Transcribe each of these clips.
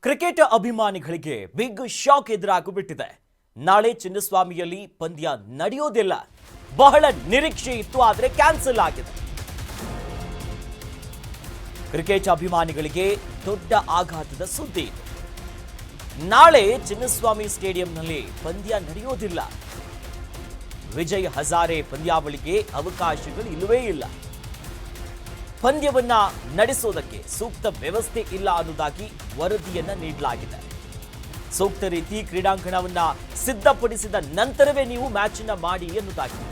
Cricket ಅಭಿಮಾನಿಗಳಿಗೆ big shock ಎದುರಾಗಿಬಿಟ್ಟಿದೆ. ನಾಳೆ ಚಿನ್ನಸ್ವಾಮಿಯಲ್ಲಿ ಪಂದ್ಯ ನಡೆಯೋದಿಲ್ಲ. ಬಹಳ ನಿರೀಕ್ಷೆ ಇತ್ತು, ಆದರೆ ಕ್ಯಾನ್ಸಲ್ ಆಗಿದೆ. ಕ್ರಿಕೆಟ್ ಅಭಿಮಾನಿಗಳಿಗೆ ದೊಡ್ಡ ಆಘಾತದ ಸುದ್ದಿ ಇದು. ನಾಳೆ ಚಿನ್ನಸ್ವಾಮಿ ಸ್ಟೇಡಿಯಂನಲ್ಲಿ ಪಂದ್ಯ ನಡೆಯೋದಿಲ್ಲ. ವಿಜಯ್ ಹಜಾರೆ ಪಂದ್ಯಾವಳಿಗೆ ಅವಕಾಶಗಳು ಇಲ್ಲವೇ ಇಲ್ಲ. ಪಂದ್ಯವನ್ನ ನಡೆಸೋದಕ್ಕೆ ಸೂಕ್ತ ವ್ಯವಸ್ಥೆ ಇಲ್ಲ ಅನ್ನೋದಾಗಿ ವರದಿಯನ್ನ ನೀಡಲಾಗಿದೆ. ಸೂಕ್ತ ರೀತಿ ಕ್ರೀಡಾಂಗಣವನ್ನ ಸಿದ್ಧಪಡಿಸಿದ ನಂತರವೇ ನೀವು ಮ್ಯಾಚ್ ಅನ್ನ ಮಾಡಿ ಅನ್ನೋದಾಗಿದೆ.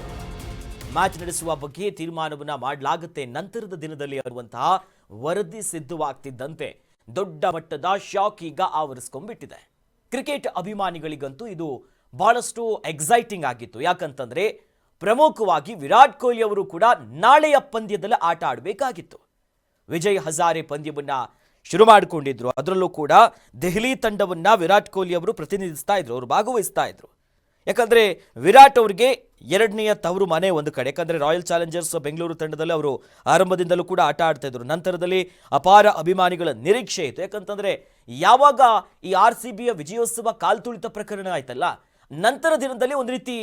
ಮ್ಯಾಚ್ ನಡೆಸುವ ಬಗ್ಗೆ ತೀರ್ಮಾನವನ್ನ ಮಾಡಲಾಗುತ್ತೆ ನಂತರದ ದಿನದಲ್ಲಿ ಅನ್ನುವಂತಹ ವರದಿ ಸಿದ್ಧವಾಗ್ತಿದ್ದಂತೆ ದೊಡ್ಡ ಮಟ್ಟದ ಶಾಕ್ ಈಗ ಆವರಿಸಿಕೊಂಡ್ಬಿಟ್ಟಿದೆ. ಕ್ರಿಕೆಟ್ ಅಭಿಮಾನಿಗಳಿಗಂತೂ ಇದು ಬಹಳಷ್ಟು ಎಕ್ಸೈಟಿಂಗ್ ಆಗಿತ್ತು. ಯಾಕಂತಂದ್ರೆ ಪ್ರಮುಖವಾಗಿ ವಿರಾಟ್ ಕೊಹ್ಲಿ ಅವರು ಕೂಡ ನಾಳೆಯ ಪಂದ್ಯದಲ್ಲಿ ಆಟ ಆಡಬೇಕಾಗಿತ್ತು. ವಿಜಯ್ ಹಜಾರೆ ಪಂದ್ಯವನ್ನ ಶುರು ಮಾಡಿಕೊಂಡಿದ್ರು. ಅದರಲ್ಲೂ ಕೂಡ ದೆಹಲಿ ತಂಡವನ್ನ ವಿರಾಟ್ ಕೊಹ್ಲಿ ಅವರು ಪ್ರತಿನಿಧಿಸ್ತಾ ಇದ್ರು, ಅವರು ಭಾಗವಹಿಸ್ತಾ ಇದ್ರು. ಯಾಕಂದ್ರೆ ವಿರಾಟ್ ಅವರಿಗೆ ಎರಡನೆಯ ತವರು ಮನೆ ಒಂದು ಕಡೆ. ಯಾಕಂದ್ರೆ ರಾಯಲ್ ಚಾಲೆಂಜರ್ಸ್ ಬೆಂಗಳೂರು ತಂಡದಲ್ಲಿ ಅವರು ಆರಂಭದಿಂದಲೂ ಕೂಡ ಆಟ ಆಡ್ತಾ ಇದ್ರು. ನಂತರದಲ್ಲಿ ಅಪಾರ ಅಭಿಮಾನಿಗಳ ನಿರೀಕ್ಷೆ ಇತ್ತು. ಯಾಕಂತಂದ್ರೆ ಯಾವಾಗ ಈ RCBಯ ವಿಜಯೋತ್ಸವ ಕಾಲ್ತುಳಿತ ಪ್ರಕರಣ ಆಯ್ತಲ್ಲ, ನಂತರ ದಿನದಲ್ಲಿ ಒಂದು ರೀತಿ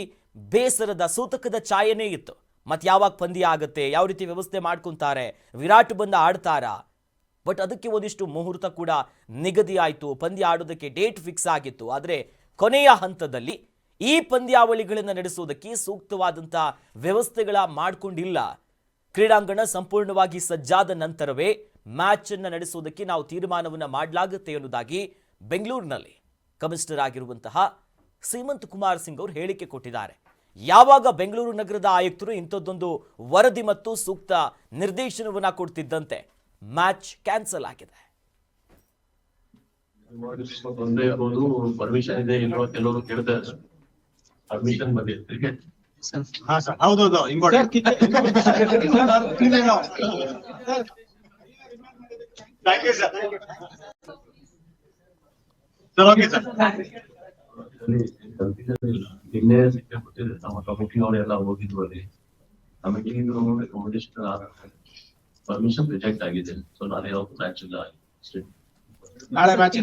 ಬೇಸರದ ಸೂತಕದ ಛಾಯೆನೇ ಇತ್ತು. ಮತ್ತೆ ಯಾವಾಗ ಪಂದ್ಯ ಆಗುತ್ತೆ, ಯಾವ ರೀತಿ ವ್ಯವಸ್ಥೆ ಮಾಡ್ಕೊಂತಾರೆ, ವಿರಾಟ್ ಬಂದ ಆಡ್ತಾರಾ. ಬಟ್ ಅದಕ್ಕೆ ಒಂದಿಷ್ಟು ಮುಹೂರ್ತ ಕೂಡ ನಿಗದಿ ಆಯಿತು, ಪಂದ್ಯ ಆಡೋದಕ್ಕೆ ಡೇಟ್ ಫಿಕ್ಸ್ ಆಗಿತ್ತು. ಆದರೆ ಕೊನೆಯ ಹಂತದಲ್ಲಿ ಈ ಪಂದ್ಯಾವಳಿಗಳನ್ನು ನಡೆಸೋದಕ್ಕೆ ಸೂಕ್ತವಾದಂಥ ವ್ಯವಸ್ಥೆಗಳ ಮಾಡಿಕೊಂಡಿಲ್ಲ. ಕ್ರೀಡಾಂಗಣ ಸಂಪೂರ್ಣವಾಗಿ ಸಜ್ಜಾದ ನಂತರವೇ ಮ್ಯಾಚ್ ಅನ್ನು ನಡೆಸೋದಕ್ಕೆ ನಾವು ತೀರ್ಮಾನವನ್ನು ಮಾಡಲಾಗುತ್ತೆ ಅನ್ನೋದಾಗಿ ಬೆಂಗಳೂರಿನಲ್ಲಿ ಕಮಿಷನರ್ ಆಗಿರುವಂತಹ ಸೀಮಂತ್ ಕುಮಾರ್ ಸಿಂಗ್ ಅವರು ಹೇಳಿಕೆ ಕೊಟ್ಟಿದ್ದಾರೆ. ಯಾವಾಗ ಬೆಂಗಳೂರು ನಗರದ ಆಯುಕ್ತರು ಇಂಥದ್ದೊಂದು ವರದಿ ಮತ್ತು ಸೂಕ್ತ ನಿರ್ದೇಶನವನ್ನ ಕೊಡ್ತಿದ್ದಂತೆ ಮ್ಯಾಚ್ ಕ್ಯಾನ್ಸಲ್ ಆಗಿದೆ. ಪರ್ಮಿಷನ್ ಇದೆ ಇಲ್ವಾ ಕೆಲವರು ಕೇಳ್ತಾರೆ. ಪರ್ಮಿಷನ್ ಬಂದಿದೆ. ಹಾ ಸರ್, ಹೌದೌದು. Thank you sir. Sir okay sir. ನಿನ್ನೆ ಸಿಕ್ಕಿದೆ ನಮ್ಮ ಕಮಿಟಿ ಅವರೆಲ್ಲ ಹೋಗಿದ್ವು. ಅಲ್ಲಿ ಕಮಿಟಿಯಿಂದ ಪರ್ಮಿಷನ್ ರಿಜೆಕ್ಟ್ ಆಗಿದೆ. ಸೊ ನಾಳೆ ಯಾವತ್ತು ಮ್ಯಾಚ್ ಇಲ್ಲ. ನಾಳೆ match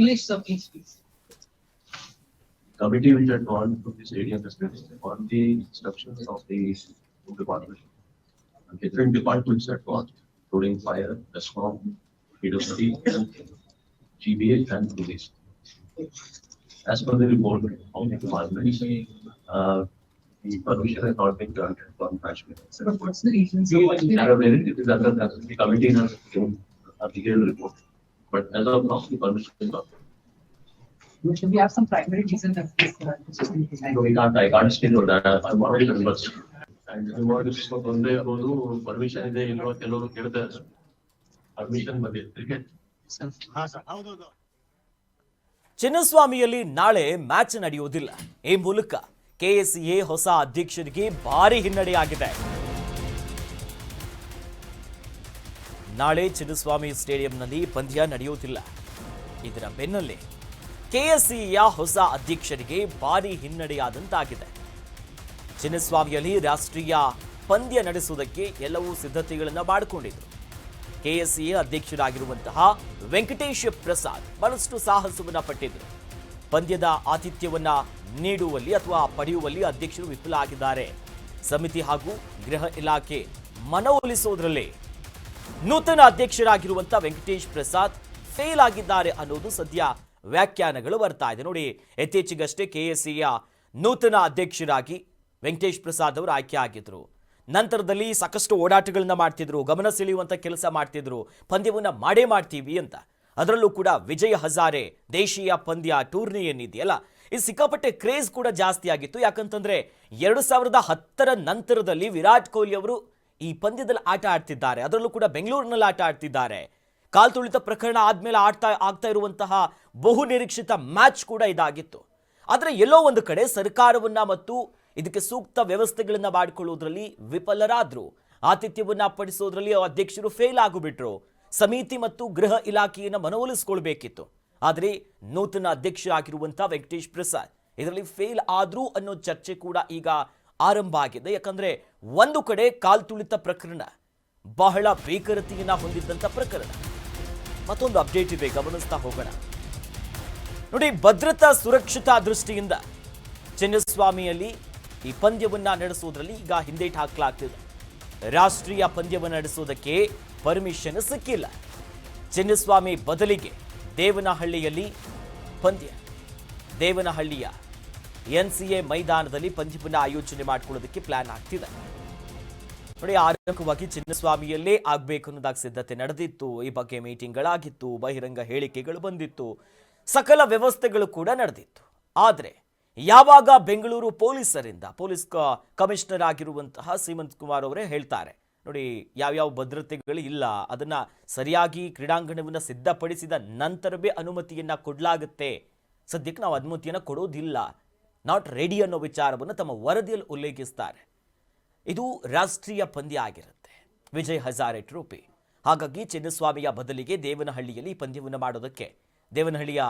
Committee which had gone to the stadium on the instructions of the department. And different departments had gone, including fire, SCOM, PWD, GBA and police. As per the report of the departments, the permission has not been granted for match. What's the reason? It is under the committee has given a detailed report. But as of now, the permission is not. Should we have some primary reason that this I can't still know that. I'm already members. And ತೊಂದರೆ ಆಗೋದು permission ಇದೆ ಇಲ್ವಾ ಕೆಲವರು ಕೇಳ್ತಾರೆ. Permission ಬಂದಿದೆ. ಹಾ sir, ಹೌದೌದು. ಚಿನ್ನಸ್ವಾಮಿಯಲ್ಲಿ ನಾಳೆ ಮ್ಯಾಚ್ ನಡೆಯುವುದಿಲ್ಲ. ಈ ಮೂಲಕ KSCA ಹೊಸ ಅಧ್ಯಕ್ಷರಿಗೆ ಭಾರಿ ಹಿನ್ನಡೆಯಾಗಿದೆ. ನಾಳೆ ಚಿನ್ನಸ್ವಾಮಿ ಸ್ಟೇಡಿಯಂನಲ್ಲಿ ಪಂದ್ಯ ನಡೆಯುವುದಿಲ್ಲ. ಇದರ ಬೆನ್ನಲ್ಲೇ KSCA ಹೊಸ ಅಧ್ಯಕ್ಷರಿಗೆ ಭಾರಿ ಹಿನ್ನಡೆಯಾದಂತಾಗಿದೆ. ಚಿನ್ನಸ್ವಾಮಿಯಲ್ಲಿ ರಾಷ್ಟ್ರೀಯ ಪಂದ್ಯ ನಡೆಸುವುದಕ್ಕೆ ಎಲ್ಲವೂ ಸಿದ್ಧತೆಗಳನ್ನು ಮಾಡಿಕೊಂಡಿದ್ರು. KSCA ಅಧ್ಯಕ್ಷರಾಗಿರುವಂತಹ ವೆಂಕಟೇಶ್ ಪ್ರಸಾದ್ ಬಹಳಷ್ಟು ಸಾಹಸವನ್ನ ಪಟ್ಟಿದ್ರು. ಪಂದ್ಯದ ಆತಿಥ್ಯವನ್ನ ನೀಡುವಲ್ಲಿ ಅಥವಾ ಪಡೆಯುವಲ್ಲಿ ಅಧ್ಯಕ್ಷರು ವಿಫಲ ಆಗಿದ್ದಾರೆ. ಸಮಿತಿ ಹಾಗೂ ಗೃಹ ಇಲಾಖೆ ಮನವೊಲಿಸುವುದರಲ್ಲಿ ನೂತನ ಅಧ್ಯಕ್ಷರಾಗಿರುವಂತಹ ವೆಂಕಟೇಶ್ ಪ್ರಸಾದ್ ಫೇಲ್ ಆಗಿದ್ದಾರೆ ಅನ್ನೋದು ಸದ್ಯ ವ್ಯಾಖ್ಯಾನಗಳು ಬರ್ತಾ ಇದೆ. ನೋಡಿ, ಇತ್ತೀಚೆಗಷ್ಟೇ KSCA ನೂತನ ಅಧ್ಯಕ್ಷರಾಗಿ ವೆಂಕಟೇಶ್ ಪ್ರಸಾದ್ ಅವರು ಆಯ್ಕೆ ಆಗಿದ್ರು. ನಂತರದಲ್ಲಿ ಸಾಕಷ್ಟು ಓಡಾಟಗಳನ್ನ ಮಾಡ್ತಿದ್ರು, ಗಮನ ಸೆಳೆಯುವಂತ ಕೆಲಸ ಮಾಡ್ತಿದ್ರು, ಪಂದ್ಯವನ್ನ ಮಾಡೇ ಮಾಡ್ತೀವಿ ಅಂತ. ಅದರಲ್ಲೂ ಕೂಡ ವಿಜಯ್ ಹಜಾರೆ ದೇಶೀಯ ಪಂದ್ಯ ಟೂರ್ನಿ ಏನಿದೆಯಲ್ಲ, ಈ ಸಿಕ್ಕಾಪಟ್ಟೆ ಕ್ರೇಜ್ ಕೂಡ ಜಾಸ್ತಿ ಆಗಿತ್ತು. ಯಾಕಂತಂದ್ರೆ 2010ರ ನಂತರದಲ್ಲಿ ವಿರಾಟ್ ಕೊಹ್ಲಿ ಅವರು ಈ ಪಂದ್ಯದಲ್ಲಿ ಆಟ ಆಡ್ತಿದ್ದಾರೆ. ಅದರಲ್ಲೂ ಕೂಡ ಬೆಂಗಳೂರಿನಲ್ಲಿ ಆಟ ಆಡ್ತಿದ್ದಾರೆ. ಕಾಲ್ತುಳಿತ ಪ್ರಕರಣ ಆದ್ಮೇಲೆ ಆಗ್ತಾ ಇರುವಂತಹ ಬಹು ನಿರೀಕ್ಷಿತ ಮ್ಯಾಚ್ ಕೂಡ ಇದಾಗಿತ್ತು. ಆದರೆ ಎಲ್ಲೋ ಒಂದು ಕಡೆ ಸರ್ಕಾರವನ್ನ ಮತ್ತು ಇದಕ್ಕೆ ಸೂಕ್ತ ವ್ಯವಸ್ಥೆಗಳನ್ನ ಮಾಡಿಕೊಳ್ಳುವುದರಲ್ಲಿ ವಿಫಲರಾದ್ರು. ಆತಿಥ್ಯವನ್ನ ಪಡಿಸೋದ್ರಲ್ಲಿ ಅಧ್ಯಕ್ಷರು ಫೇಲ್ ಆಗಿಬಿಟ್ರು. ಸಮಿತಿ ಮತ್ತು ಗೃಹ ಇಲಾಖೆಯನ್ನು ಮನವೊಲಿಸಿಕೊಳ್ಬೇಕಿತ್ತು. ಆದರೆ ನೂತನ ಅಧ್ಯಕ್ಷರಾಗಿರುವಂತಹ ವೆಂಕಟೇಶ್ ಪ್ರಸಾದ್ ಇದರಲ್ಲಿ ಫೇಲ್ ಆದ್ರು ಅನ್ನೋ ಚರ್ಚೆ ಕೂಡ ಈಗ ಆರಂಭ ಆಗಿದೆ. ಯಾಕಂದ್ರೆ ಒಂದು ಕಡೆ ಕಾಲ್ತುಳಿತ ಪ್ರಕರಣ ಬಹಳ ಭೀಕರತೆಯನ್ನ ಹೊಂದಿದ್ದಂಥ ಪ್ರಕರಣ. ಮತ್ತೊಂದು ಅಪ್ಡೇಟ್ ಇದೆ, ಗಮನಿಸ್ತಾ ಹೋಗೋಣ. ನೋಡಿ, ಭದ್ರತಾ ಸುರಕ್ಷತಾ ದೃಷ್ಟಿಯಿಂದ ಚಿನ್ನಸ್ವಾಮಿಯಲ್ಲಿ ಈ ಪಂದ್ಯವನ್ನ ನಡೆಸುವುದರಲ್ಲಿ ಈಗ ಹಿಂದೇಟು ಹಾಕಲಾಗ್ತಿದೆ. ರಾಷ್ಟ್ರೀಯ ಪಂದ್ಯವನ್ನು ನಡೆಸುವುದಕ್ಕೆ ಪರ್ಮಿಷನ್ ಸಿಕ್ಕಿಲ್ಲ. ಚಿನ್ನಸ್ವಾಮಿ ಬದಲಿಗೆ ದೇವನಹಳ್ಳಿಯಲ್ಲಿ ಪಂದ್ಯ, ದೇವನಹಳ್ಳಿಯ NCA ಮೈದಾನದಲ್ಲಿ ಪಂದ್ಯವನ್ನು ಆಯೋಜನೆ ಮಾಡಿಕೊಳ್ಳೋದಕ್ಕೆ ಪ್ಲಾನ್ ಆಗ್ತಿದೆ. ನೋಡಿ, ಆರಂಭಿಕವಾಗಿ ಚಿನ್ನಸ್ವಾಮಿಯಲ್ಲೇ ಆಗಬೇಕು ಅನ್ನೋದಾಗಿ ಸಿದ್ಧತೆ ನಡೆದಿತ್ತು. ಈ ಬಗ್ಗೆ ಮೀಟಿಂಗ್ಗಳಾಗಿತ್ತು, ಬಹಿರಂಗ ಹೇಳಿಕೆಗಳು ಬಂದಿತ್ತು, ಸಕಲ ವ್ಯವಸ್ಥೆಗಳು ಕೂಡ ನಡೆದಿತ್ತು. ಆದರೆ ಯಾವಾಗ ಬೆಂಗಳೂರು ಪೊಲೀಸರಿಂದ ಪೊಲೀಸ್ ಕಮಿಷನರ್ ಆಗಿರುವಂತಹ ಸೀಮಂತ್ ಕುಮಾರ್ ಅವರೇ ಹೇಳ್ತಾರೆ, ನೋಡಿ ಯಾವ್ಯಾವ ಭದ್ರತೆಗಳು ಇಲ್ಲ, ಅದನ್ನ ಸರಿಯಾಗಿ ಕ್ರೀಡಾಂಗಣವನ್ನು ಸಿದ್ಧಪಡಿಸಿದ ನಂತರವೇ ಅನುಮತಿಯನ್ನ ಕೊಡಲಾಗುತ್ತೆ, ಸದ್ಯಕ್ಕೆ ನಾವು ಅನುಮತಿಯನ್ನು ಕೊಡೋದಿಲ್ಲ, ನಾಟ್ ರೆಡಿ ಅನ್ನೋ ವಿಚಾರವನ್ನು ತಮ್ಮ ವರದಿಯಲ್ಲಿ ಉಲ್ಲೇಖಿಸ್ತಾರೆ. ಇದು ರಾಷ್ಟ್ರೀಯ ಪಂದ್ಯ ಆಗಿರುತ್ತೆ, ವಿಜಯ್ ಹಜಾರೆ ಟ್ರೋಫಿ. ಹಾಗಾಗಿ ಚಿನ್ನಸ್ವಾಮಿಯ ಬದಲಿಗೆ ದೇವನಹಳ್ಳಿಯಲ್ಲಿ ಪಂದ್ಯವನ್ನು ಮಾಡೋದಕ್ಕೆ, ದೇವನಹಳ್ಳಿಯ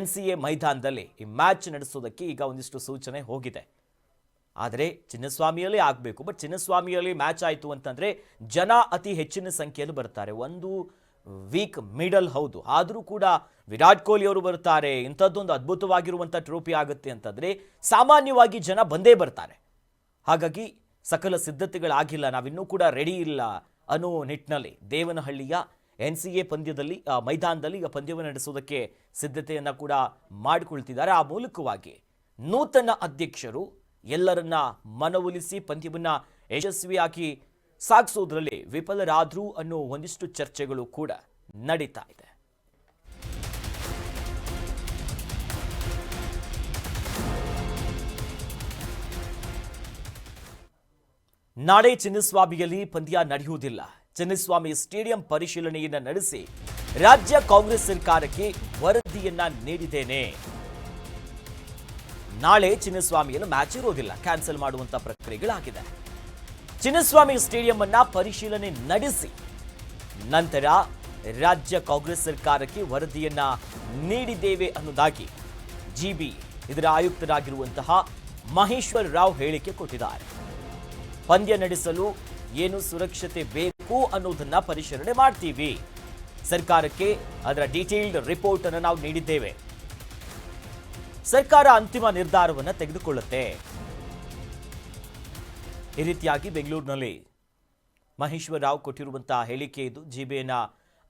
NCA ಮೈದಾನದಲ್ಲಿ ಈ ಮ್ಯಾಚ್ ನಡೆಸೋದಕ್ಕೆ ಈಗ ಒಂದಿಷ್ಟು ಸೂಚನೆ ಹೋಗಿದೆ. ಆದರೆ ಚಿನ್ನಸ್ವಾಮಿಯಲ್ಲೇ ಆಗಬೇಕು. ಬಟ್ ಚಿನ್ನಸ್ವಾಮಿಯಲ್ಲಿ ಮ್ಯಾಚ್ ಆಯಿತು ಅಂತಂದರೆ ಜನ ಅತಿ ಹೆಚ್ಚಿನ ಸಂಖ್ಯೆಯಲ್ಲಿ ಬರ್ತಾರೆ. ಒಂದು ವೀಕ್ ಮಿಡಲ್ ಹೌದು, ಆದರೂ ಕೂಡ ವಿರಾಟ್ ಕೊಹ್ಲಿ ಅವರು ಬರ್ತಾರೆ, ಇಂಥದ್ದೊಂದು ಅದ್ಭುತವಾಗಿರುವಂಥ ಟ್ರೋಫಿ ಆಗುತ್ತೆ ಅಂತಂದರೆ ಸಾಮಾನ್ಯವಾಗಿ ಜನ ಬಂದೇ ಬರ್ತಾರೆ. ಹಾಗಾಗಿ ಸಕಲ ಸಿದ್ಧತೆಗಳಾಗಿಲ್ಲ, ನಾವಿನ್ನೂ ಕೂಡ ರೆಡಿ ಇಲ್ಲ ಅನ್ನೋ ನಿಟ್ಟಿನಲ್ಲಿ ದೇವನಹಳ್ಳಿಯ NCA ಪಂದ್ಯದಲ್ಲಿ ಮೈದಾನದಲ್ಲಿ ಈಗ ಪಂದ್ಯವನ್ನು ನಡೆಸೋದಕ್ಕೆ ಸಿದ್ಧತೆಯನ್ನು ಕೂಡ ಮಾಡಿಕೊಳ್ತಿದ್ದಾರೆ. ಆ ಮೂಲಕವಾಗಿ ನೂತನ ಅಧ್ಯಕ್ಷರು ಎಲ್ಲರನ್ನ ಮನವೊಲಿಸಿ ಪಂದ್ಯವನ್ನು ಯಶಸ್ವಿಯಾಗಿ ಸಾಗಿಸೋದ್ರಲ್ಲಿ ವಿಫಲರಾದ್ರು ಅನ್ನೋ ಒಂದಿಷ್ಟು ಚರ್ಚೆಗಳು ಕೂಡ ನಡೀತಾ ಇದೆ. ನಾಳೆ ಚಿನ್ನಸ್ವಾಮಿಯಲ್ಲಿ ಪಂದ್ಯ ನಡೆಯುವುದಿಲ್ಲ. ಚಿನ್ನಸ್ವಾಮಿ ಸ್ಟೇಡಿಯಂ ಪರಿಶೀಲನೆಯನ್ನ ನಡೆಸಿ ರಾಜ್ಯ ಕಾಂಗ್ರೆಸ್ ಸರ್ಕಾರಕ್ಕೆ ವರದಿಯನ್ನ ನೀಡಿದ್ದೇನೆ. ನಾಳೆ ಚಿನ್ನಸ್ವಾಮಿಯಲ್ಲಿ ಮ್ಯಾಚ್ ಇರೋದಿಲ್ಲ, ಕ್ಯಾನ್ಸಲ್ ಮಾಡುವಂತ ಪ್ರಕ್ರಿಯೆಗಳಾಗಿದೆ. ಚಿನ್ನಸ್ವಾಮಿ ಸ್ಟೇಡಿಯಂ ಅನ್ನ ಪರಿಶೀಲನೆ ನಡೆಸಿ ನಂತರ ರಾಜ್ಯ ಕಾಂಗ್ರೆಸ್ ಸರ್ಕಾರಕ್ಕೆ ವರದಿಯನ್ನ ನೀಡಿದ್ದೇವೆ ಅನ್ನೋದಾಗಿ GB ಇದರ ಆಯುಕ್ತರಾಗಿರುವಂತಹ ಮಹೇಶ್ವರ್ ರಾವ್ ಹೇಳಿಕೆ ಕೊಟ್ಟಿದ್ದಾರೆ. ಪಂದ್ಯ ನಡೆಸಲು ಏನು ಸುರಕ್ಷತೆ ಬೇಕು ಅನ್ನೋದನ್ನ ಪರಿಶೀಲನೆ ಮಾಡ್ತೀವಿ, ಸರ್ಕಾರಕ್ಕೆ ಅದರ ಡೀಟೇಲ್ಡ್ ರಿಪೋರ್ಟ್ ಅನ್ನು ನಾವು ನೀಡಿದ್ದೇವೆ, ಸರ್ಕಾರ ಅಂತಿಮ ನಿರ್ಧಾರವನ್ನು ತೆಗೆದುಕೊಳ್ಳುತ್ತೆ. ಈ ರೀತಿಯಾಗಿ ಬೆಂಗಳೂರಿನಲ್ಲಿ ಮಹೇಶ್ವರ್ ರಾವ್ ಕೊಟ್ಟಿರುವಂತಹ ಹೇಳಿಕೆ ಇದು, GBನ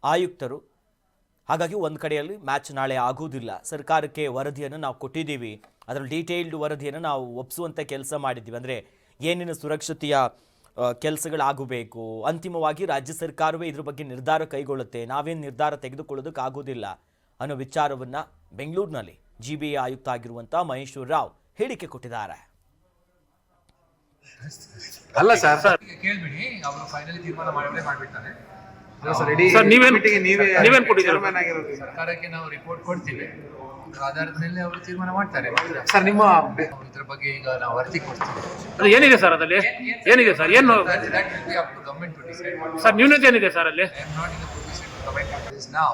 ಆಯುಕ್ತರು. ಹಾಗಾಗಿ ಒಂದು ಕಡೆಯಲ್ಲಿ ಮ್ಯಾಚ್ ನಾಳೆ ಆಗುವುದಿಲ್ಲ, ಸರ್ಕಾರಕ್ಕೆ ವರದಿಯನ್ನು ನಾವು ಕೊಟ್ಟಿದ್ದೀವಿ, ಅದರ ಡೀಟೇಲ್ಡ್ ವರದಿಯನ್ನು ನಾವು ಒಪ್ಪಿಸುವಂಥ ಕೆಲಸ ಮಾಡಿದ್ದೀವಿ, ಅಂದರೆ ಏನೇನು ಸುರಕ್ಷತೆಯ ಕೆಲಸಗಳಾಗಬೇಕು, ಅಂತಿಮವಾಗಿ ರಾಜ್ಯ ಸರ್ಕಾರವೇ ಇದ್ರ ಬಗ್ಗೆ ನಿರ್ಧಾರ ಕೈಗೊಳ್ಳುತ್ತೆ, ನಾವೇನು ನಿರ್ಧಾರ ತೆಗೆದುಕೊಳ್ಳೋದಕ್ಕಾಗೋದಿಲ್ಲ ಅನ್ನೋ ವಿಚಾರವನ್ನು ಬೆಂಗಳೂರಿನಲ್ಲಿ GBA ಆಯುಕ್ತ ಆಗಿರುವಂಥ ಮಹೇಶ್ವರ್ ರಾವ್ ಹೇಳಿಕೆ ಕೊಟ್ಟಿದ್ದಾರೆ. ಅಲ್ಲ ಸರ್ ಕೇಳ್ಬಿಡಿ, ಅವರು ಫೈನಲಿ ತೀರ್ಮಾನ ಮಾಡಿಬಿಡ್ತಾರೆ. ನೀವೇನ್ ಕೊಟ್ಟಿದ್ದೀರಾ ಸರ್ಕಾರಕ್ಕೆ ನಾವು ರಿಪೋರ್ಟ್ ಕೊಡ್ತೀವಿ, ಆಧಾರದ ಮೇಲೆ ಅವರು ತೀರ್ಮಾನ ಮಾಡ್ತಾರೆ. ಸರ್ ನಿಮ್ಮ ಇದ್ರ ಬಗ್ಗೆ ಈಗ ನಾವು ವರದಿ ಕೊಡ್ತೀವಿ. ಅದು ಏನಿದೆ ಸರ್ ಅದಲ್ಲಿ, ಏನಿದೆ ಸರ್, ಏನು ಸರ್ ನ್ಯೂನತೆ ಏನಿದೆ ಸರ್ ಅಲ್ಲಿ? I am not in the position to comment on this now,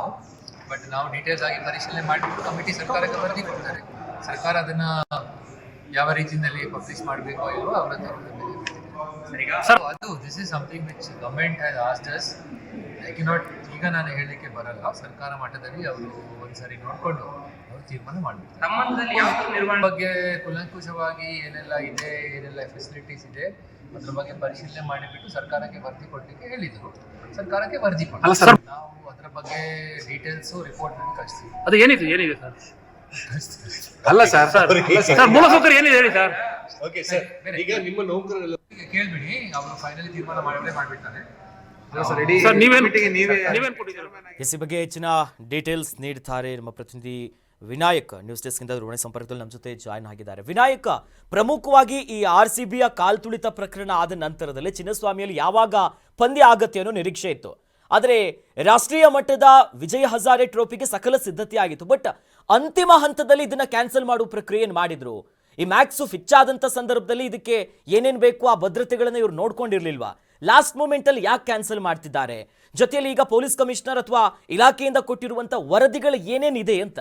but ನಾವು ಡೀಟೇಲ್ಸ್ ಆಗಿ ಪರಿಶೀಲನೆ ಮಾಡಿಬಿಟ್ಟು ಕಮಿಟಿ ಸರ್ಕಾರಕ್ಕೆ ವರದಿ ಕೊಡ್ತಾರೆ. ಸರ್ಕಾರ ಅದನ್ನ ಯಾವ ರೀತಿಯಲ್ಲಿ ಪಬ್ಲಿಷ್ ಮಾಡಬೇಕೋ ಇಲ್ವೋ ಅವರ ಅದು this is something which government has asked us. I cannot ಈಗ ನಾನು ಹೇಳಲಿಕ್ಕೆ ಬರಲ್ಲ. ಸರ್ಕಾರ ಮಟ್ಟದಲ್ಲಿ ಅವರು ಒಂದ್ಸರಿ ನೋಡಿಕೊಂಡು ಅವರು ತೀರ್ಮಾನ ಮಾಡಬೇಕು. ಬಗ್ಗೆ ಕೂಲಂಕುಷವಾಗಿ ಏನೆಲ್ಲ ಇದೆ, ಏನೆಲ್ಲ ಫೆಸಿಲಿಟೀಸ್ ಇದೆ, ಅದ್ರ ಬಗ್ಗೆ ಪರಿಶೀಲನೆ ಮಾಡಿಬಿಟ್ಟು ಸರ್ಕಾರಕ್ಕೆ ವರದಿ ಕೊಡಲಿಕ್ಕೆ ಹೇಳಿದರು. ಸರ್ಕಾರಕ್ಕೆ ವರದಿ ಕೊಡ್ತೀವಿ ನಾವು, ಅದರ ಬಗ್ಗೆ ಡೀಟೇಲ್ಸು ರಿಪೋರ್ಟ್ ನಲ್ಲಿ ಕಳಿಸ್ತೀವಿ. ಅದು ಏನಿದೆ ಸರ್? ಅಲ್ಲ ಸರ್ ಸರ್ ಮೂಲಸೌಕರ್ಯ ಏನಿದೆ ಹೇಳಿ ಸರ್. ಓಕೆ ಸರ್, ಈಗ ನಿಮ್ಮ ನೌಕರರೆಲ್ಲ ಕೇಳ್ಬಿಡಿ, ಅವರು ಫೈನಲಿ ತೀರ್ಮಾನ ಮಾಡಿಬಿಡ್ತಾರೆ. ಸರ್ ನೀವೇನ್ ಕೊಟ್ಟಿದ್ದೀರಾ? ಈ ಬಗ್ಗೆ ಹೆಚ್ಚಿನ ಡೀಟೇಲ್ಸ್ ನೀಡ್ತಾರೆ ನಮ್ಮ ಪ್ರತಿನಿಧಿ ವಿನಾಯಕ್. ನ್ಯೂಸ್ ಡೆಸ್ಕ್ ಇಂದ ದೂರವಾಣಿ ಸಂಪರ್ಕದಲ್ಲಿ ನಮ್ಮ ಜೊತೆ ಜಾಯ್ನ್ ಆಗಿದ್ದಾರೆ. ವಿನಾಯಕ್, ಪ್ರಮುಖವಾಗಿ ಈ RCBಯ ಕಾಲ್ತುಳಿತ ಪ್ರಕರಣ ಆದ ನಂತರದಲ್ಲಿ ಚಿನ್ನಸ್ವಾಮಿಯಲ್ಲಿ ಯಾವಾಗ ಪಂದ್ಯ ಆಗತ್ತೆ ಅನ್ನೋ ನಿರೀಕ್ಷೆ ಇತ್ತು. ಆದರೆ ರಾಷ್ಟ್ರೀಯ ಮಟ್ಟದ ವಿಜಯ್ ಹಜಾರೆ ಟ್ರೋಫಿಗೆ ಸಕಲ ಸಿದ್ಧತೆ ಆಗಿತ್ತು. ಬಟ್ ಅಂತಿಮ ಹಂತದಲ್ಲಿ ಇದನ್ನ ಕ್ಯಾನ್ಸಲ್ ಮಾಡುವ ಪ್ರಕ್ರಿಯೆಯನ್ನು ಮಾಡಿದ್ರು. ಈ ಮ್ಯಾಕ್ಸು ಫಿಚ್ ಆದಂಥ ಸಂದರ್ಭದಲ್ಲಿ ಇದಕ್ಕೆ ಏನೇನು ಬೇಕು ಆ ಭದ್ರತೆಗಳನ್ನು ಇವ್ರು ನೋಡ್ಕೊಂಡಿರ್ಲಿಲ್ವಾ? ಲಾಸ್ಟ್ ಮೂಮೆಂಟ್ ಅಲ್ಲಿ ಯಾಕೆ ಕ್ಯಾನ್ಸಲ್ ಮಾಡ್ತಿದ್ದಾರೆ? ಜೊತೆಯಲ್ಲಿ ಈಗ ಪೊಲೀಸ್ ಕಮಿಷನರ್ ಅಥವಾ ಇಲಾಖೆಯಿಂದ ಕೊಟ್ಟಿರುವಂತ ವರದಿಗಳು ಏನೇನಿದೆ ಅಂತ?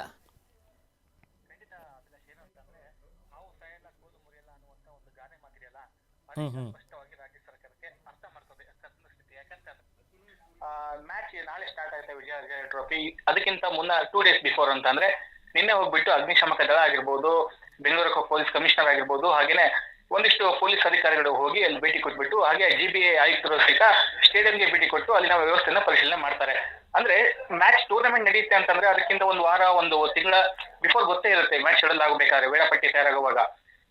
ಮ್ಯಾಚ್ ನಾಳೆ ಸ್ಟಾರ್ಟ್ ಆಗುತ್ತೆ ವಿಜಯ್ ಹಜಾರೆ ಟ್ರೋಫಿ. ಅದಕ್ಕಿಂತ ಮುನ್ನ 2 days ಬಿಫೋರ್ ಅಂತಂದ್ರೆ ನಿನ್ನೆ ಹೋಗ್ಬಿಟ್ಟು ಅಗ್ನಿಶಾಮಕ ದಳ ಆಗಿರ್ಬೋದು, ಬೆಂಗಳೂರು ಪೊಲೀಸ್ ಕಮಿಷನರ್ ಆಗಿರ್ಬೋದು, ಹಾಗೇನೆ ಒಂದಿಷ್ಟು ಪೊಲೀಸ್ ಅಧಿಕಾರಿಗಳು ಹೋಗಿ ಅಲ್ಲಿ ಭೇಟಿ ಕೊಟ್ಬಿಟ್ಟು, ಹಾಗೆ GBA ಆಯುಕ್ತರು ಸಹಿತ ಸ್ಟೇಡಿಯಂಗೆ ಭೇಟಿ ಕೊಟ್ಟು ಅಲ್ಲಿನ ವ್ಯವಸ್ಥೆನ ಪರಿಶೀಲನೆ ಮಾಡ್ತಾರೆ. ಅಂದ್ರೆ ಮ್ಯಾಚ್ ಟೂರ್ನಮೆಂಟ್ ನಡೆಯುತ್ತೆ ಅಂತಂದ್ರೆ ಅದಕ್ಕಿಂತ ಒಂದು ವಾರ, ಒಂದು ತಿಂಗಳ ಬಿಫೋರ್ ಗೊತ್ತೇ ಇರುತ್ತೆ ಮ್ಯಾಚ್ ಶೆಡ್ಯೂಲ್ ಆಗಬೇಕಾದ್ರೆ, ವೇಳಾಪಟ್ಟಿ ತಯಾರಾಗುವಾಗ.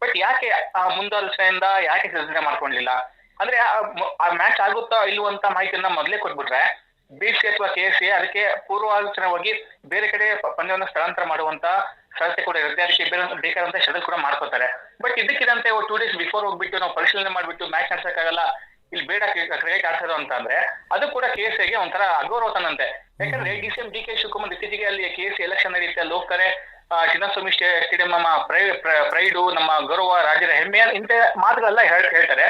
ಬಟ್ ಯಾಕೆ ಆ ಮುಂದಾಲೋಚನೆಯಿಂದ ಯಾಕೆ ಸಿದ್ಧತೆ ಮಾಡ್ಕೊಂಡಿಲ್ಲ ಅಂದ್ರೆ ಆ ಮ್ಯಾಚ್ ಆಗುತ್ತಾ ಇಲ್ಲುವಂತ ಮಾಹಿತಿಯನ್ನ ಮೊದಲೇ ಕೊಟ್ಬಿಟ್ರೆ BCA ಅಥವಾ KCA ಅದಕ್ಕೆ ಪೂರ್ವಾಲೋಚನೆವಾಗಿ ಬೇರೆ ಕಡೆ ಪಂದ್ಯವನ್ನು ಸ್ಥಳಾಂತರ ಮಾಡುವಂತ ಸಾಧ್ಯತೆ ಕೂಡ ಇರುತ್ತೆ. ಅದಕ್ಕೆ ಬೇಕಾದಂತ ಶೆಡ್ಯೂಲ್ ಕೂಡ ಮಾಡ್ಕೋತಾರೆ. ಬಟ್ ಇದಕ್ಕಿದಂತೆ 2 days ಬಿಫೋರ್ ಹೋಗ್ಬಿಟ್ಟು ನಾವು ಪರಿಶೀಲನೆ ಮಾಡ್ಬಿಟ್ಟು ಮ್ಯಾಚ್ ನಡೆಸಕ್ಕಾಗಲ್ಲ, ಇಲ್ಲಿ ಬೇಡ ಕ್ರಿಕೆಟ್ ಆಡ್ಸೋದು ಅಂತ ಅಂದ್ರೆ ಅದು ಕೂಡ KCAಗೆ ಒಂಥರ ಅಗೌರವತನಂತೆ. ಯಾಕಂದ್ರೆ DCM DK ಶಿವಕುಮಾರ್ ಇತ್ತೀಚೆಗೆ ಅಲ್ಲಿ KCA ಎಲೆಕ್ಷನ್ ನಡೆಯುತ್ತೆ, ಅಲ್ಲಿ ಹೋಗ್ತಾರೆ, ಚಿನ್ನಸ್ವಾಮಿ ಸ್ಟೇಡಿಯಂ ನಮ್ಮ ಪ್ರೈಡು, ನಮ್ಮ ಗೌರವ, ರಾಜ್ಯದ ಹೆಮ್ಮೆ ಇಂತ ಮಾತುಗಳೆಲ್ಲ ಹೇಳ್ತಾರೆ.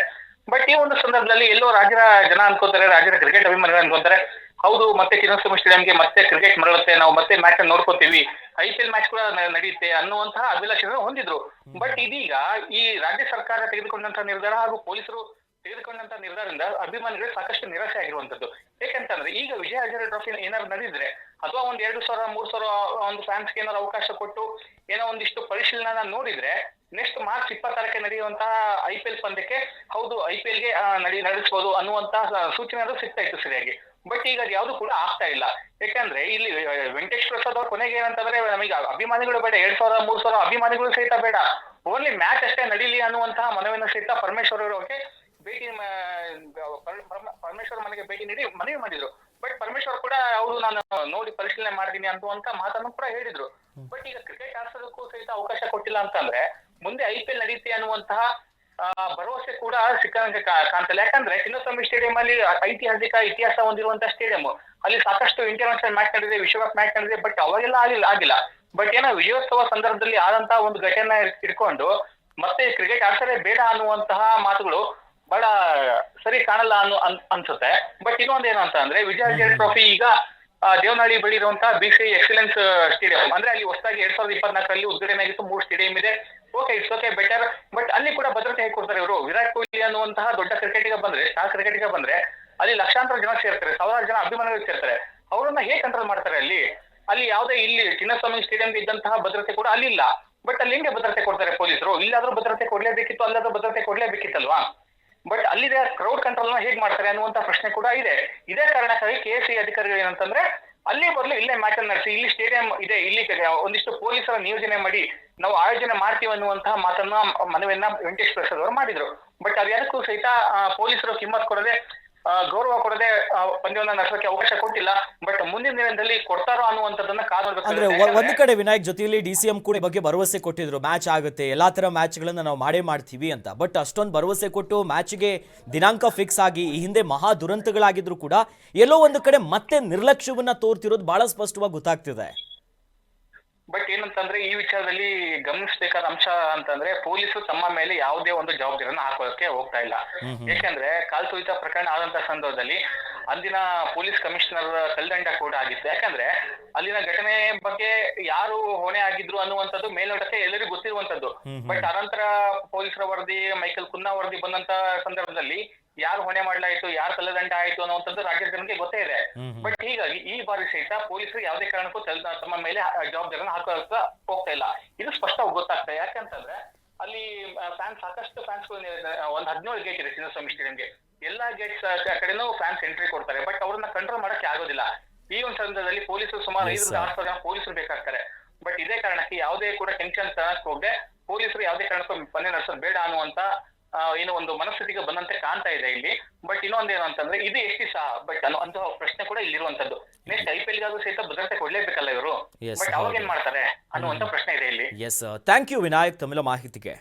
ಬಟ್ ಈ ಒಂದು ಸಂದರ್ಭದಲ್ಲಿ ಎಲ್ಲೋ ರಾಜ್ಯದ ಜನ ಅನ್ಕೋತಾರೆ, ರಾಜ್ಯದ ಕ್ರಿಕೆಟ್ ಅಭಿಮಾನಿಗಳು ಅನ್ಕೋತಾರೆ, ಹೌದು ಮತ್ತೆ ಚಿನ್ನಸ್ವಾಮಿ ಸ್ಟೇಡಿಯಂಗೆ ಮತ್ತೆ ಕ್ರಿಕೆಟ್ ಮರಳುತ್ತೆ, ನಾವು ಮತ್ತೆ ಮ್ಯಾಚ್ ಅನ್ನು ನೋಡ್ಕೋತೀವಿ, IPL ಮ್ಯಾಚ್ ಕೂಡ ನಡೆಯುತ್ತೆ ಅನ್ನುವಂತಹ ಅಭಿಲಾಷೆಯನ್ನು ಹೊಂದಿದ್ರು. ಬಟ್ ಇದೀಗ ಈ ರಾಜ್ಯ ಸರ್ಕಾರ ತೆಗೆದುಕೊಂಡಂತಹ ನಿರ್ಧಾರ ಹಾಗೂ ಪೊಲೀಸರು ತೆಗೆದುಕೊಂಡಂತ ನಿರ್ಧಾರದಿಂದ ಅಭಿಮಾನಿಗಳು ಸಾಕಷ್ಟು ನಿರಾಸೆ ಆಗಿರುವಂತದ್ದು. ಯಾಕಂತಂದ್ರೆ ಈಗ ವಿಜಯ ಹಜಾರೆ ಟ್ರೋಫಿ ಏನಾದ್ರು ನಡೆದಿದ್ರೆ ಅಥವಾ ಒಂದ್ 2,000 3,000 ಒಂದು ಫ್ಯಾನ್ಸ್ಗೆ ಏನಾದ್ರು ಅವಕಾಶ ಕೊಟ್ಟು ಏನೋ ಒಂದಿಷ್ಟು ಪರಿಶೀಲನೆ ನೋಡಿದ್ರೆ ನೆಕ್ಸ್ಟ್ ಮಾರ್ಚ್ 26ಕ್ಕೆ ನಡೆಯುವಂತಹ IPL ಪಂದ್ಯಕ್ಕೆ ಹೌದು IPLಗೆ ನಡೆಸಬಹುದು ಅನ್ನುವಂತಹ ಸೂಚನೆ ಅದು ಸಿಗ್ತಾ ಇತ್ತು ಸರಿಯಾಗಿ. ಬಟ್ ಈಗ ಅದು ಯಾವ್ದು ಕೂಡ ಆಗ್ತಾ ಇಲ್ಲ. ಯಾಕಂದ್ರೆ ಇಲ್ಲಿ ವೆಂಕಟೇಶ್ ಪ್ರಸಾದ್ ಅವ್ರ ಕೊನೆಗೆ ಏನಂತಂದ್ರೆ ನಮಗೆ ಅಭಿಮಾನಿಗಳು ಬೇಡ, 2,000 3,000 ಅಭಿಮಾನಿಗಳು ಸಹಿತ ಬೇಡ, ಓನ್ಲಿ ಮ್ಯಾಚ್ ಅಷ್ಟೇ ನಡೀಲಿ ಅನ್ನುವಂತಹ ಮನವಿಯನ್ನು ಸಹಿತ ಪರಮೇಶ್ವರ್ ಅವರಿಗೆ ಪರಮೇಶ್ವರ್ ಮನೆಗೆ ಭೇಟಿ ನೀಡಿ ಮನವಿ ಮಾಡಿದ್ರು. ಬಟ್ ಪರಮೇಶ್ವರ್ ಕೂಡ ಹೌದು ನಾನು ನೋಡಿ ಪರಿಶೀಲನೆ ಮಾಡ್ತೀನಿ ಅನ್ನುವಂತ ಮಾತನ್ನು ಕೂಡ ಹೇಳಿದ್ರು. ಬಟ್ ಈಗ ಕ್ರಿಕೆಟ್ ಆಡ್ಸೋದಕ್ಕೂ ಸಹಿತ ಅವಕಾಶ ಕೊಟ್ಟಿಲ್ಲ ಅಂತಂದ್ರೆ ಮುಂದೆ IPL ನಡೆಯುತ್ತೆ ಅನ್ನುವಂತಹ ಭರವಸೆ ಕೂಡ ಸಿಕ್ಕಂಗೆ ಕಾಣ್ತಲ್ಲ. ಯಾಕಂದ್ರೆ ಚಿನ್ನಸ್ವಾಮಿ ಸ್ಟೇಡಿಯಂ ಅಲ್ಲಿ ಐತಿಹಾಸಿಕ ಇತಿಹಾಸ ಹೊಂದಿರುವಂತಹ ಸ್ಟೇಡಿಯಂ, ಅಲ್ಲಿ ಸಾಕಷ್ಟು ಇಂಟರ್ನ್ಯಾಷನಲ್ ಮ್ಯಾಚ್ ನಡೆದಿದೆ, ವಿಶ್ವಕಪ್ ಮ್ಯಾಚ್ ನಡೆದಿದೆ, ಬಟ್ ಅವಾಗೆಲ್ಲ ಆಗಿಲ್ಲ. ಬಟ್ ಏನೋ ವಿಜಯೋತ್ಸವ ಸಂದರ್ಭದಲ್ಲಿ ಆದಂತಹ ಒಂದು ಘಟನೆ ಇಟ್ಕೊಂಡು ಮತ್ತೆ ಕ್ರಿಕೆಟ್ ಆಡ್ಸಲೇ ಬೇಡ ಅನ್ನುವಂತಹ ಮಾತುಗಳು ಬಹಳ ಸರಿ ಕಾಣಲ್ಲ ಅನ್ಸುತ್ತೆ. ಬಟ್ ಇನ್ನೊಂದ್ ಏನು ಅಂತ ಅಂದ್ರೆ ವಿಜಯ ಹಜಾರೆ ಟ್ರೋಫಿ ಈಗ ದೇವನಹಳ್ಳಿ ಬಳಿ ಇರುವಂತಹ BCA ಎಕ್ಸಲೆನ್ಸ್ ಸ್ಟೇಡಿಯಂ ಅಂದ್ರೆ ಅಲ್ಲಿ ಹೊಸದಾಗಿ 2024ರಲ್ಲಿ ಉದ್ಘಾಟನೆ ಆಗಿತ್ತು, 3 ಸ್ಟೇಡಿಯಂ ಇದೆ. It's okay better. ಬಟ್ ಅಲ್ಲಿ ಕೂಡ ಭದ್ರತೆ ಹೇಗೆ ಕೊಡ್ತಾರೆ ಇವರು? ವಿರಾಟ್ ಕೊಹ್ಲಿ ಅನ್ನುವಂತಹ ದೊಡ್ಡ ಕ್ರಿಕೆಟಿಗ ಬಂದ್ರೆ, ಸ್ಟಾರ್ ಕ್ರಿಕೆಟಿಗ ಬಂದ್ರೆ ಅಲ್ಲಿ ಲಕ್ಷಾಂತರ ಜನ ಸೇರ್ತಾರೆ, ಸಾವಿರಾರು ಜನ ಅಭಿಮಾನಿಗಳು ಸೇರ್ತಾರೆ. ಅವರನ್ನ ಹೇಗೆ ಕಂಟ್ರೋಲ್ ಮಾಡ್ತಾರೆ? ಅಲ್ಲಿ ಯಾವುದೇ ಇಲ್ಲಿ ಚಿನ್ನಸ್ವಾಮಿ ಸ್ಟೇಡಿಯಂ ಇದ್ದಂತಹ ಭದ್ರತೆ ಕೂಡ ಅಲ್ಲಿ ಇಲ್ಲ. ಬಟ್ ಅಲ್ಲಿ ಹೆಂಗೆ ಭದ್ರತೆ ಕೊಡ್ತಾರೆ ಪೊಲೀಸರು? ಇಲ್ಲಾದ್ರೂ ಭದ್ರತೆ ಕೊಡ್ಲೇಬೇಕಿತ್ತು, ಅಲ್ಲಾದ್ರೂ ಭದ್ರತೆ ಕೊಡ್ಲೇಬೇಕಿತ್ತಲ್ವಾ? ಬಟ್ ಅಲ್ಲಿದೆ ಕ್ರೌಡ್ ಕಂಟ್ರೋಲ್ ಹೇಗ್ ಮಾಡ್ತಾರೆ ಅನ್ನುವಂತ ಪ್ರಶ್ನೆ ಕೂಡ ಇದೆ. ಇದೇ ಕಾರಣಕ್ಕಾಗಿ KCA ಅಧಿಕಾರಿಗಳು ಏನಂತಂದ್ರೆ ಅಲ್ಲಿ ಬದಲು ಇಲ್ಲೇ ಮ್ಯಾಚ್ ಅನ್ನು ನಡೆಸಿ, ಇಲ್ಲಿ ಸ್ಟೇಡಿಯಂ ಇದೆ, ಇಲ್ಲಿ ಒಂದಿಷ್ಟು ಪೊಲೀಸರ ನಿಯೋಜನೆ ಮಾಡಿ ನಾವು ಆಯೋಜನೆ ಮಾಡ್ತೀವಿ ಅನ್ನುವಂತಹ ಮಾತನ್ನ ಮನವಿಯನ್ನ ವೆಂಕಟೇಶ್ ಪ್ರಸಾದ್ ಅವರು ಮಾಡಿದ್ರು. ಬಟ್ ಅದಕ್ಕೂ ಸಹಿತ ಪೊಲೀಸರು ಕಿಮ್ಮತ್ ಕೊಡದೆ, ಗೌರವ ಕೊಡದೆ ಪಂದ್ಯವನ್ನ ನಡೆಸೋಕೆ ಅವಕಾಶ ಕೊಟ್ಟಿಲ್ಲ. ಬಟ್ ಮುಂದಿನ ದಿನದಲ್ಲಿ ಕೊಡ್ತಾರೋ ಅನ್ನುವಂಥದ್ದನ್ನ ಅಂದ್ರೆ ಒಂದು ಕಡೆ ವಿನಾಯಕ್ ಜೊತೆಯಲ್ಲಿ DCM ಕೂಡ ಬಗ್ಗೆ ಭರವಸೆ ಕೊಟ್ಟಿದ್ರು, ಮ್ಯಾಚ್ ಆಗುತ್ತೆ, ಎಲ್ಲಾ ತರ ಮ್ಯಾಚ್ ಗಳನ್ನ ನಾವು ಮಾಡೇ ಮಾಡ್ತೀವಿ ಅಂತ. ಬಟ್ ಅಷ್ಟೊಂದು ಭರವಸೆ ಕೊಟ್ಟು ಮ್ಯಾಚ್ಗೆ ದಿನಾಂಕ ಫಿಕ್ಸ್ ಆಗಿ ಈ ಹಿಂದೆ ಮಹಾ ದುರಂತಗಳಾಗಿದ್ರು ಕೂಡ ಎಲ್ಲೋ ಒಂದು ಕಡೆ ಮತ್ತೆ ನಿರ್ಲಕ್ಷ್ಯವನ್ನ ತೋರ್ತಿರೋದು ಬಹಳ ಸ್ಪಷ್ಟವಾಗಿ ಗೊತ್ತಾಗ್ತಿದೆ. ಬಟ್ ಏನಂತಂದ್ರೆ ಈ ವಿಚಾರದಲ್ಲಿ ಗಮನಿಸಬೇಕಾದ ಅಂಶ ಅಂತಂದ್ರೆ ಪೊಲೀಸರು ತಮ್ಮ ಮೇಲೆ ಯಾವುದೇ ಒಂದು ಜವಾಬ್ದಾರಿಯನ್ನು ಹಾಕೋದಕ್ಕೆ ಹೋಗ್ತಾ ಇಲ್ಲ. ಯಾಕಂದ್ರೆ ಕಾಲ್ತುಳಿತ ಪ್ರಕರಣ ಆದಂತಹ ಸಂದರ್ಭದಲ್ಲಿ ಅಂದಿನ ಪೊಲೀಸ್ ಕಮಿಷನರ್ ತಲೆದಂಡ ಕೂಡ ಆಗಿತ್ತು. ಯಾಕಂದ್ರೆ ಅಲ್ಲಿನ ಘಟನೆ ಬಗ್ಗೆ ಯಾರು ಹೊಣೆ ಆಗಿದ್ರು ಅನ್ನುವಂಥದ್ದು ಮೇಲ್ನೋಟಕ್ಕೆ ಎಲ್ಲರಿಗೂ ಗೊತ್ತಿರುವಂತದ್ದು. ಬಟ್ ಅನಂತರ ಪೊಲೀಸರ ವರದಿ, ಮೈಕಲ್ ಕುನ್ನಾ ವರದಿ ಬಂದಂತ ಸಂದರ್ಭದಲ್ಲಿ ಯಾರು ಹೊಣೆ ಮಾಡಲಾಯಿತು, ಯಾರು ತಲೆದಂಡ ಆಯಿತು ಅನ್ನುವಂಥದ್ದು ರಾಜ್ಯದ ಜನಕ್ಕೆ ಗೊತ್ತೇ ಇದೆ. ಬಟ್ ಹೀಗಾಗಿ ಈ ಬಾರಿ ಸಹಿತ ಪೊಲೀಸರು ಯಾವುದೇ ಕಾರಣಕ್ಕೂ ತಮ್ಮ ಮೇಲೆ ಜವಾಬ್ದಾರಿಯನ್ನು ಹಾಕೋದಕ್ಕೆ ಹೋಗ್ತಾ ಇಲ್ಲ. ಇದು ಸ್ಪಷ್ಟವಾಗಿ ಗೊತ್ತಾಗ್ತದೆ. ಯಾಕಂತಂದ್ರೆ ಅಲ್ಲಿ ಸಾಕಷ್ಟು ಫ್ಯಾನ್ಸ್ ಒಂದ್ 17 ಗೇಟ್ ಇದೆ ಚಿನ್ನಸ್ವಾಮಿ ಸ್ಟೇಡಿಯಂಗೆ. ಎಲ್ಲಾ ಗೇಟ್ಸ್ ಕಡೆನೂ ಫ್ಯಾನ್ಸ್ ಎಂಟ್ರಿ ಕೊಡ್ತಾರೆ. ಬಟ್ ಅವ್ರನ್ನ ಕಂಟ್ರೋಲ್ ಮಾಡಕ್ಕೆ ಆಗೋದಿಲ್ಲ. ಈ ಒಂದು ಸಂದರ್ಭದಲ್ಲಿ ಪೊಲೀಸರು ಸುಮಾರು 500 ಜನ ಪೊಲೀಸರು ಬೇಕಾಗ್ತಾರೆ. ಬಟ್ ಇದೇ ಕಾರಣಕ್ಕೆ ಯಾವುದೇ ಕೂಡ ಟೆನ್ಷನ್ ತರಕ್ ಹೋಗದೆ ಪೊಲೀಸರು ಯಾವುದೇ ಕಾರಣಕ್ಕೂ ಪಂದ್ಯ ನಡೆಸೋದು ಬೇಡ ಅನ್ನುವಂತ ಏನೋ ಒಂದು ಮನಸ್ಥಿತಿಗೆ ಬಂದಂತೆ ಕಾಣ್ತಾ ಇದೆ ಇಲ್ಲಿ. ಬಟ್ ಇನ್ನೊಂದೇನು ಅಂತಂದ್ರೆ ಇದು ಎಷ್ಟು ದಿವಸ ಬಟ್ ಅಂತ ಪ್ರಶ್ನೆ ಕೂಡ ಇಲ್ಲಿರುವಂತದ್ದು. ನೆಕ್ಸ್ಟ್ IPLಗಾದ್ರೂ ಸಹಿತ ಭದ್ರತೆ ಕೊಡ್ಲೇಬೇಕಲ್ಲ ಇವರು. ಬಟ್ ಅವಾಗ ಏನ್ ಮಾಡ್ತಾರೆ ಅನ್ನುವಂತ ಪ್ರಶ್ನೆ ಇದೆ ಇಲ್ಲಿ. ಥ್ಯಾಂಕ್ ಯು ವಿನಾಯಕ್ ತಮ್ಮೆಲ್ಲ ಮಾಹಿತಿಗೆ.